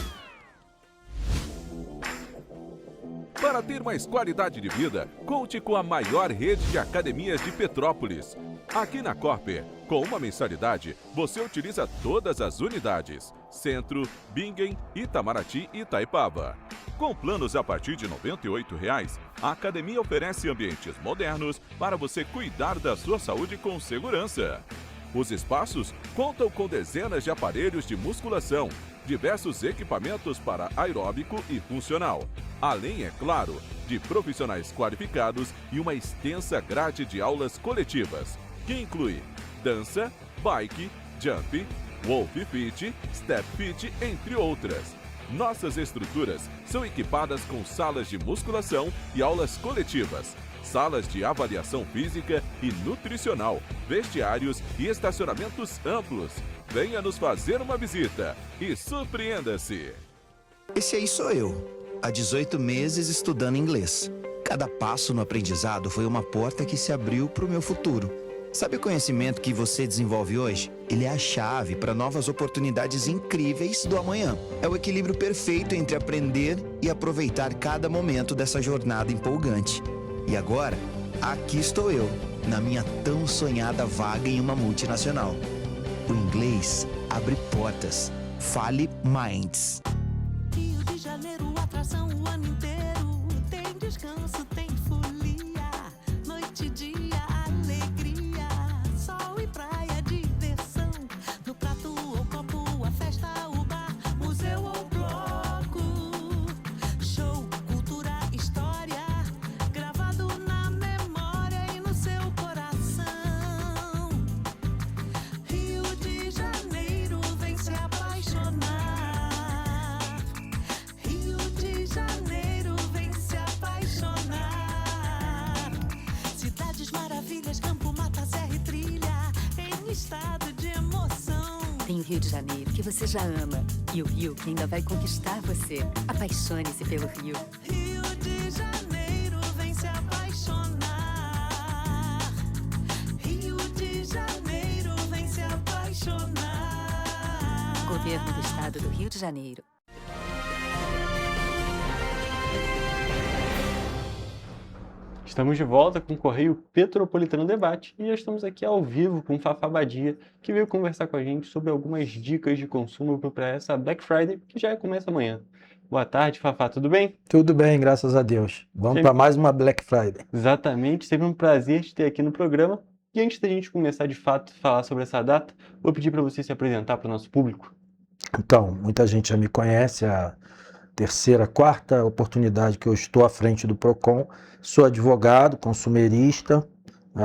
Para ter mais qualidade de vida, conte com a maior rede de academias de Petrópolis. Aqui na Corper, com uma mensalidade, você utiliza todas as unidades: Centro, Bingen, Itamaraty e Itaipava. Com planos a partir de R$ 98,00, a academia oferece ambientes modernos para você cuidar da sua saúde com segurança. Os espaços contam com dezenas de aparelhos de musculação, diversos equipamentos para aeróbico e funcional, além, é claro, de profissionais qualificados e uma extensa grade de aulas coletivas, que inclui dança, bike, jump, wolf fit, step fit, entre outras. Nossas estruturas são equipadas com salas de musculação e aulas coletivas, salas de avaliação física e nutricional, vestiários e estacionamentos amplos. Venha nos fazer uma visita e surpreenda-se! Esse aí sou eu, há 18 meses estudando inglês. Cada passo no aprendizado foi uma porta que se abriu para o meu futuro. Sabe o conhecimento que você desenvolve hoje? Ele é a chave para novas oportunidades incríveis do amanhã. É o equilíbrio perfeito entre aprender e aproveitar cada momento dessa jornada empolgante. E agora, aqui estou eu, na minha tão sonhada vaga em uma multinacional. O inglês abre portas. Fale Minds. Rio de Janeiro, atração o ano inteiro. Tem descanso, tem folia. Noite e dia, alegria. Sol e praia, diversão. No prato ou copo, a festa, o bar, museu ou bloco. Show, cultura, história. Gravado na memória e no seu coração. Rio de Janeiro, vem se apaixonar. Rio de Janeiro, vem se apaixonar. estado de emoção. Tem o Rio de Janeiro, que você já ama, e o Rio, que ainda vai conquistar você. Apaixone-se pelo Rio. Rio de Janeiro, vem se apaixonar. Rio de Janeiro, vem se apaixonar. Governo do Estado do Rio de Janeiro. Estamos de volta com o Correio Petropolitano Debate e já estamos aqui ao vivo com o Fafá Badia, que veio conversar com a gente sobre algumas dicas de consumo para essa Black Friday, que já começa amanhã. Boa tarde, Fafá, tudo bem? Tudo bem, graças a Deus. Vamos para mais uma Black Friday. Exatamente, sempre um prazer te ter aqui no programa. E antes da gente começar de fato a falar sobre essa data, vou pedir para você se apresentar para o nosso público. Então, muita gente já me conhece, a terceira, quarta oportunidade que eu estou à frente do PROCON. Sou advogado, consumerista,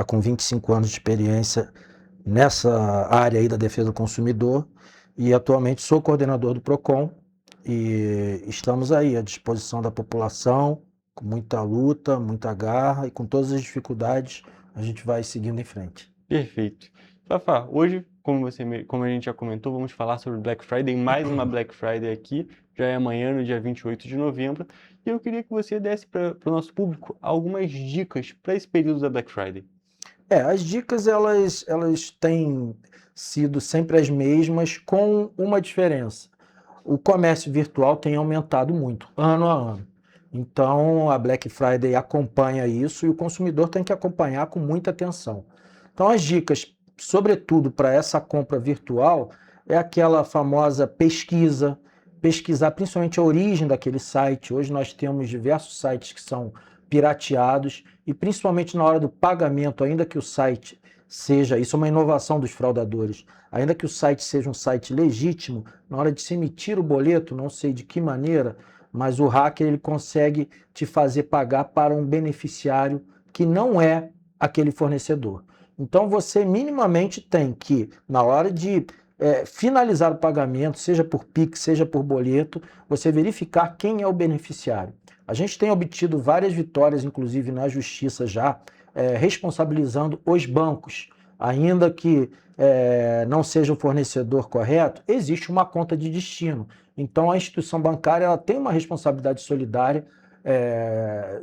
com 25 anos de experiência nessa área aí da defesa do consumidor e atualmente sou coordenador do PROCON e estamos aí à disposição da população, com muita luta, muita garra e com todas as dificuldades a gente vai seguindo em frente. Perfeito. Fafá, hoje, como a gente já comentou, vamos falar sobre Black Friday, mais uma Black Friday aqui, já é amanhã, no dia 28 de novembro, e eu queria que você desse para o nosso público algumas dicas para esse período da Black Friday. As dicas elas têm sido sempre as mesmas, com uma diferença. O comércio virtual tem aumentado muito, ano a ano. Então, a Black Friday acompanha isso e o consumidor tem que acompanhar com muita atenção. Então, as dicas, sobretudo para essa compra virtual, é aquela famosa pesquisar principalmente a origem daquele site. Hoje nós temos diversos sites que são pirateados e principalmente na hora do pagamento, ainda que o site seja, isso é uma inovação dos fraudadores, ainda que o site seja um site legítimo, na hora de se emitir o boleto, não sei de que maneira, mas o hacker ele consegue te fazer pagar para um beneficiário que não é aquele fornecedor. Então você minimamente tem que, na hora de finalizar o pagamento, seja por Pix, seja por boleto, você verificar quem é o beneficiário. A gente tem obtido várias vitórias, inclusive na justiça já, responsabilizando os bancos. Ainda que não seja o fornecedor correto, existe uma conta de destino. Então a instituição bancária ela tem uma responsabilidade solidária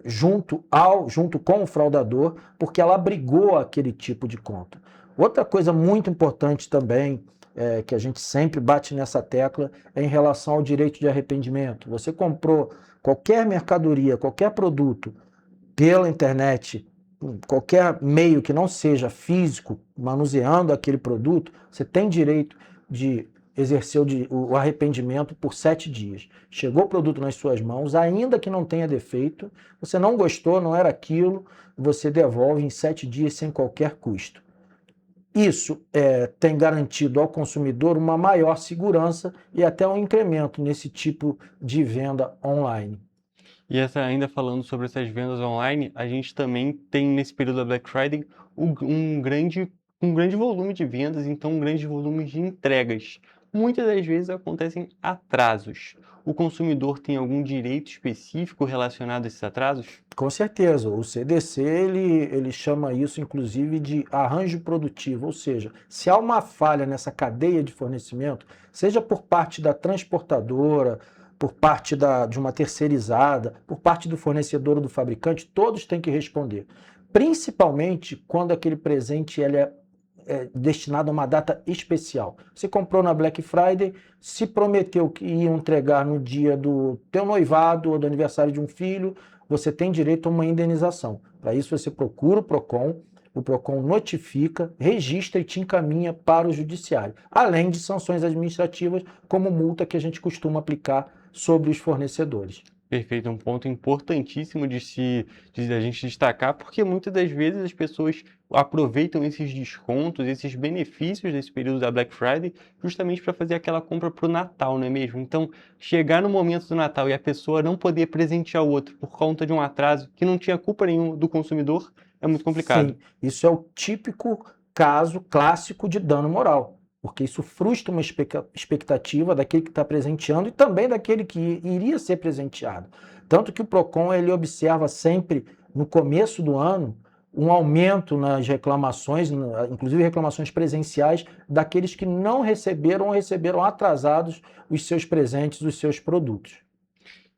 junto com o fraudador, porque ela abrigou aquele tipo de conta. Outra coisa muito importante também, que a gente sempre bate nessa tecla, é em relação ao direito de arrependimento. Você comprou qualquer mercadoria, qualquer produto pela internet, qualquer meio que não seja físico, manuseando aquele produto, você tem direito de exercer o arrependimento por 7 dias. Chegou o produto nas suas mãos, ainda que não tenha defeito, você não gostou, não era aquilo, você devolve em 7 dias sem qualquer custo. Isso tem garantido ao consumidor uma maior segurança e até um incremento nesse tipo de venda online. E ainda falando sobre essas vendas online, a gente também tem nesse período da Black Friday um grande volume de vendas, então um grande volume de entregas. Muitas das vezes acontecem atrasos. O consumidor tem algum direito específico relacionado a esses atrasos? Com certeza. O CDC ele chama isso, inclusive, de arranjo produtivo. Ou seja, se há uma falha nessa cadeia de fornecimento, seja por parte da transportadora, por parte de uma terceirizada, por parte do fornecedor ou do fabricante, todos têm que responder. Principalmente quando aquele presente ele é destinado a uma data especial. Você comprou na Black Friday, se prometeu que ia entregar no dia do teu noivado ou do aniversário de um filho, você tem direito a uma indenização. Para isso você procura o PROCON notifica, registra e te encaminha para o judiciário, além de sanções administrativas, como multa que a gente costuma aplicar sobre os fornecedores. Perfeito, um ponto importantíssimo de a gente destacar, porque muitas das vezes as pessoas aproveitam esses descontos, esses benefícios desse período da Black Friday, justamente para fazer aquela compra para o Natal, não é mesmo? Então, chegar no momento do Natal e a pessoa não poder presentear o outro por conta de um atraso que não tinha culpa nenhuma do consumidor, é muito complicado. Sim, isso é o típico caso clássico de dano moral. Porque isso frustra uma expectativa daquele que está presenteando e também daquele que iria ser presenteado. Tanto que o PROCON ele observa sempre, no começo do ano, um aumento nas reclamações, inclusive reclamações presenciais, daqueles que não receberam ou receberam atrasados os seus presentes, os seus produtos.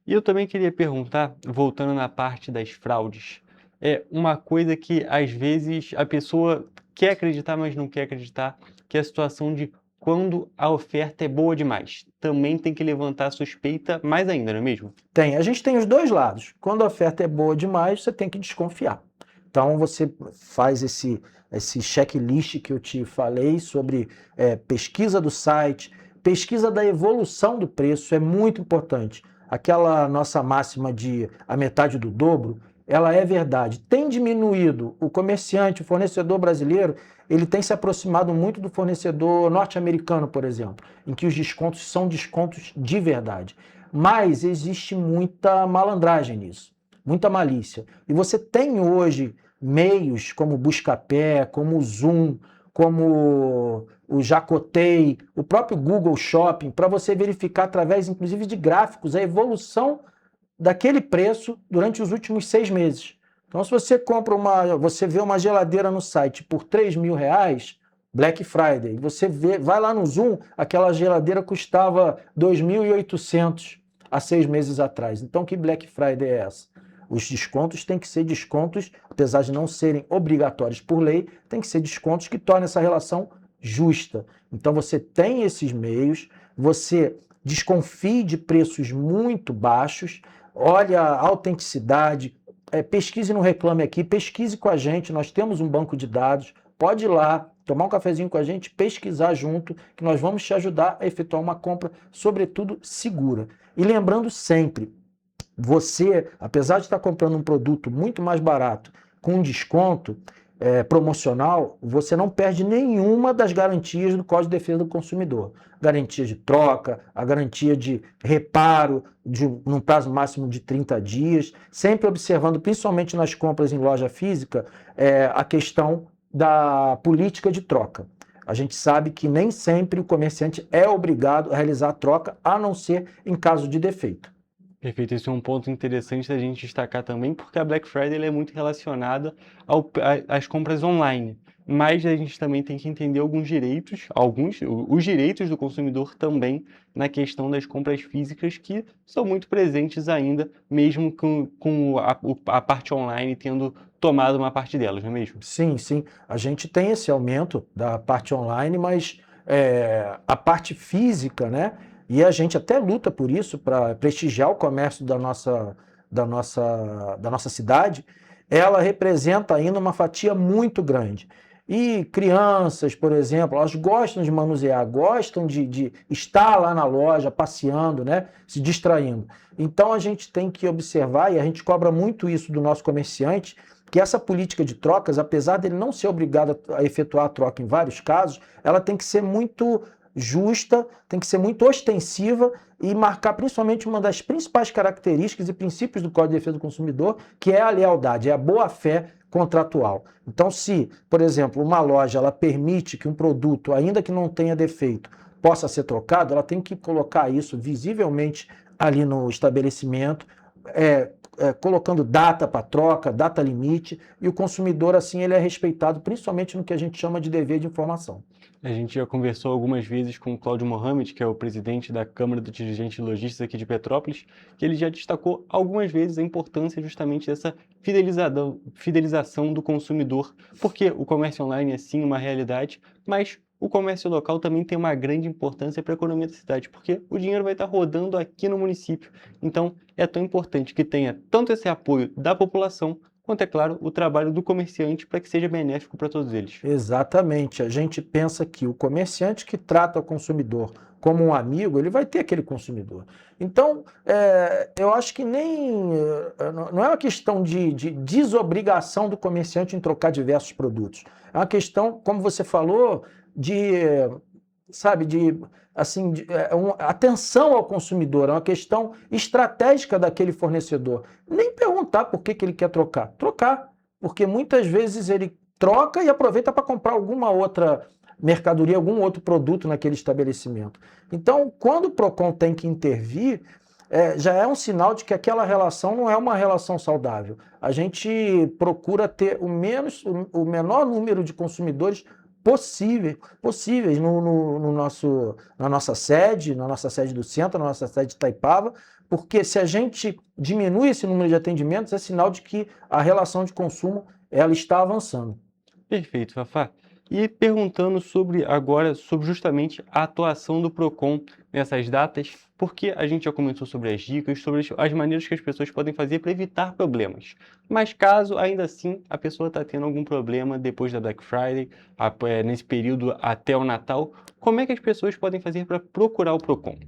E eu também queria perguntar, voltando na parte das fraudes, é uma coisa que às vezes a pessoa quer acreditar, mas não quer acreditar, que é a situação de quando a oferta é boa demais. Também tem que levantar suspeita mais ainda, não é mesmo? Tem. A gente tem os dois lados. Quando a oferta é boa demais, você tem que desconfiar. Então você faz esse checklist que eu te falei sobre pesquisa do site, pesquisa da evolução do preço, é muito importante. Aquela nossa máxima de a metade do dobro, ela é verdade. Tem diminuído o comerciante, o fornecedor brasileiro, ele tem se aproximado muito do fornecedor norte-americano, por exemplo, em que os descontos são descontos de verdade. Mas existe muita malandragem nisso, muita malícia. E você tem hoje meios como o Buscapé, como o Zoom, como o Jacotei, o próprio Google Shopping, para você verificar através, inclusive, de gráficos, a evolução daquele preço durante os últimos 6 meses. Então, se você compra você vê uma geladeira no site por R$3.000, Black Friday, você vai lá no Zoom, aquela geladeira custava 2.800 há 6 meses atrás. Então, que Black Friday é essa? Os descontos têm que ser descontos, apesar de não serem obrigatórios por lei, tem que ser descontos que tornem essa relação justa. Então, você tem esses meios, você desconfie de preços muito baixos, olha a autenticidade, pesquise no Reclame Aqui, pesquise com a gente, nós temos um banco de dados, pode ir lá, tomar um cafezinho com a gente, pesquisar junto, que nós vamos te ajudar a efetuar uma compra, sobretudo, segura. E lembrando sempre, você, apesar de estar comprando um produto muito mais barato, com um desconto promocional, você não perde nenhuma das garantias do Código de Defesa do Consumidor. Garantia de troca, a garantia de reparo num prazo máximo de 30 dias, sempre observando, principalmente nas compras em loja física, a questão da política de troca. A gente sabe que nem sempre o comerciante é obrigado a realizar a troca, a não ser em caso de defeito. Perfeito, esse é um ponto interessante da gente destacar também, porque a Black Friday ela é muito relacionada às compras online. Mas a gente também tem que entender alguns direitos, os direitos do consumidor também na questão das compras físicas, que são muito presentes ainda, mesmo com a parte online tendo tomado uma parte delas, não é mesmo? Sim, sim. A gente tem esse aumento da parte online, mas a parte física, né? E a gente até luta por isso, para prestigiar o comércio da nossa cidade, ela representa ainda uma fatia muito grande. E crianças, por exemplo, elas gostam de manusear, gostam de estar lá na loja, passeando, né, se distraindo. Então a gente tem que observar, e a gente cobra muito isso do nosso comerciante, que essa política de trocas, apesar dele não ser obrigado a efetuar a troca em vários casos, ela tem que ser muito justa, tem que ser muito ostensiva e marcar principalmente uma das principais características e princípios do Código de Defesa do Consumidor, que é a lealdade, é a boa-fé contratual. Então, se, por exemplo, uma loja ela permite que um produto, ainda que não tenha defeito, possa ser trocado, ela tem que colocar isso visivelmente ali no estabelecimento, colocando data para troca, data limite, e o consumidor, assim, ele é respeitado, principalmente no que a gente chama de dever de informação. A gente já conversou algumas vezes com o Cláudio Mohamed, que é o presidente da Câmara dos Dirigentes Lojistas aqui de Petrópolis, que ele já destacou algumas vezes a importância justamente dessa fidelização do consumidor, porque o comércio online é sim uma realidade, mas o comércio local também tem uma grande importância para a economia da cidade, porque o dinheiro vai estar rodando aqui no município. Então, é tão importante que tenha tanto esse apoio da população, quanto, é claro, o trabalho do comerciante para que seja benéfico para todos eles. Exatamente. A gente pensa que o comerciante que trata o consumidor como um amigo, ele vai ter aquele consumidor. Então, eu acho que não é uma questão de desobrigação do comerciante em trocar diversos produtos. É uma questão, como você falou, atenção ao consumidor, é uma questão estratégica daquele fornecedor. Nem perguntar por que ele quer trocar. Trocar, porque muitas vezes ele troca e aproveita para comprar alguma outra mercadoria, algum outro produto naquele estabelecimento. Então, quando o PROCON tem que intervir, já é um sinal de que aquela relação não é uma relação saudável. A gente procura ter o menor número de consumidores possíveis na nossa sede do centro, na nossa sede de Itaipava, porque se a gente diminui esse número de atendimentos, é sinal de que a relação de consumo ela está avançando. Perfeito, Fafá. E perguntando agora sobre justamente a atuação do PROCON nessas datas, porque a gente já comentou sobre as dicas, sobre as maneiras que as pessoas podem fazer para evitar problemas. Mas caso ainda assim a pessoa está tendo algum problema depois da Black Friday, nesse período até o Natal, como é que as pessoas podem fazer para procurar o PROCON?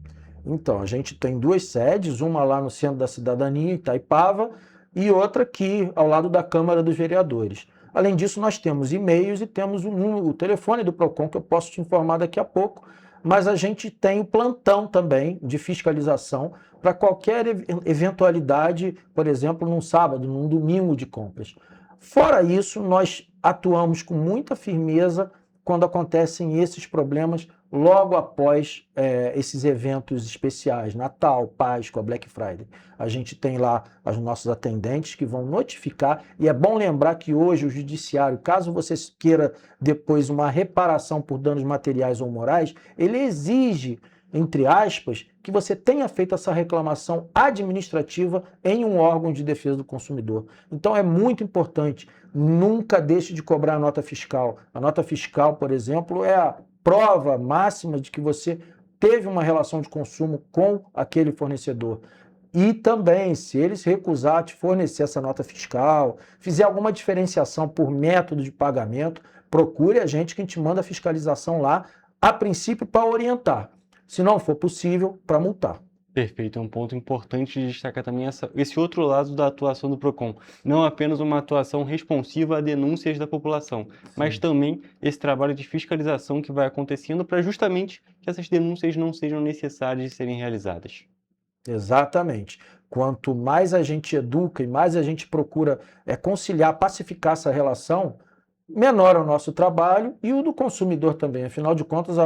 Então, a gente tem 2 sedes, uma lá no Centro da Cidadania, Itaipava, e outra aqui ao lado da Câmara dos Vereadores. Além disso, nós temos e-mails e temos o telefone do PROCON, que eu posso te informar daqui a pouco, mas a gente tem o plantão também de fiscalização para qualquer eventualidade, por exemplo, num sábado, num domingo de compras. Fora isso, nós atuamos com muita firmeza quando acontecem esses problemas logo após esses eventos especiais, Natal, Páscoa, Black Friday. A gente tem lá os nossos atendentes que vão notificar, e é bom lembrar que hoje o judiciário, caso você queira depois uma reparação por danos materiais ou morais, ele exige, entre aspas, que você tenha feito essa reclamação administrativa em um órgão de defesa do consumidor. Então é muito importante, nunca deixe de cobrar a nota fiscal. A nota fiscal, por exemplo, é a prova máxima de que você teve uma relação de consumo com aquele fornecedor. E também, se ele se recusar a te fornecer essa nota fiscal, fizer alguma diferenciação por método de pagamento, procure a gente que a gente manda a fiscalização lá, a princípio para orientar. Se não for possível, para multar. Perfeito, é um ponto importante de destacar também esse outro lado da atuação do PROCON. Não apenas uma atuação responsiva a denúncias da população, mas também esse trabalho de fiscalização que vai acontecendo para justamente que essas denúncias não sejam necessárias de serem realizadas. Exatamente. Quanto mais a gente educa e mais a gente procura conciliar, pacificar essa relação, menor é o nosso trabalho e o do consumidor também. Afinal de contas,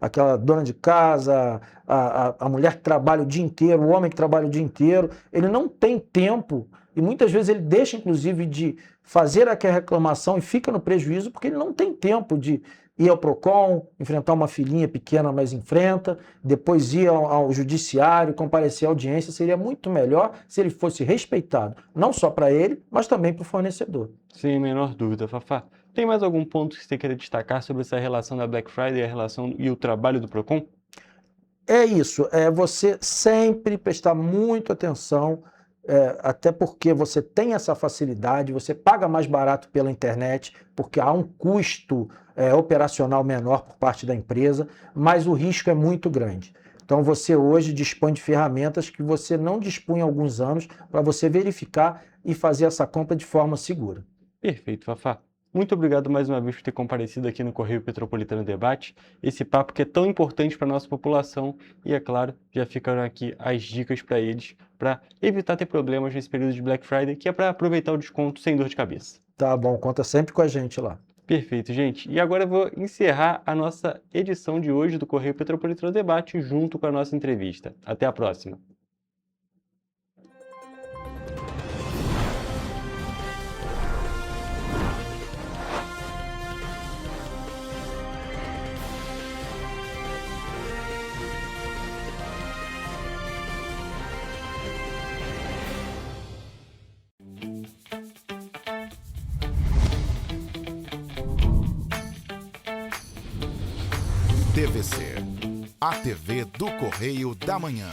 aquela dona de casa, a mulher que trabalha o dia inteiro, o homem que trabalha o dia inteiro, ele não tem tempo e muitas vezes ele deixa, inclusive, de fazer aquela reclamação e fica no prejuízo porque ele não tem tempo de ir ao PROCON, enfrentar uma filhinha pequena, mas enfrenta, depois ir ao judiciário, comparecer à audiência. Seria muito melhor se ele fosse respeitado, não só para ele, mas também para o fornecedor. Sem a menor dúvida, Fafá. Tem mais algum ponto que você queira destacar sobre essa relação da Black Friday, a relação e o trabalho do PROCON? É isso, você sempre prestar muita atenção, até porque você tem essa facilidade, você paga mais barato pela internet, porque há um custo operacional menor por parte da empresa, mas o risco é muito grande. Então você hoje dispõe de ferramentas que você não dispunha há alguns anos para você verificar e fazer essa compra de forma segura. Perfeito, Fafá. Muito obrigado mais uma vez por ter comparecido aqui no Correio Petropolitano Debate, esse papo que é tão importante para a nossa população e, é claro, já ficaram aqui as dicas para eles, para evitar ter problemas nesse período de Black Friday, que é para aproveitar o desconto sem dor de cabeça. Tá bom, conta sempre com a gente lá. Perfeito, gente. E agora eu vou encerrar a nossa edição de hoje do Correio Petropolitano Debate junto com a nossa entrevista. Até a próxima. TVC, a TV do Correio da Manhã.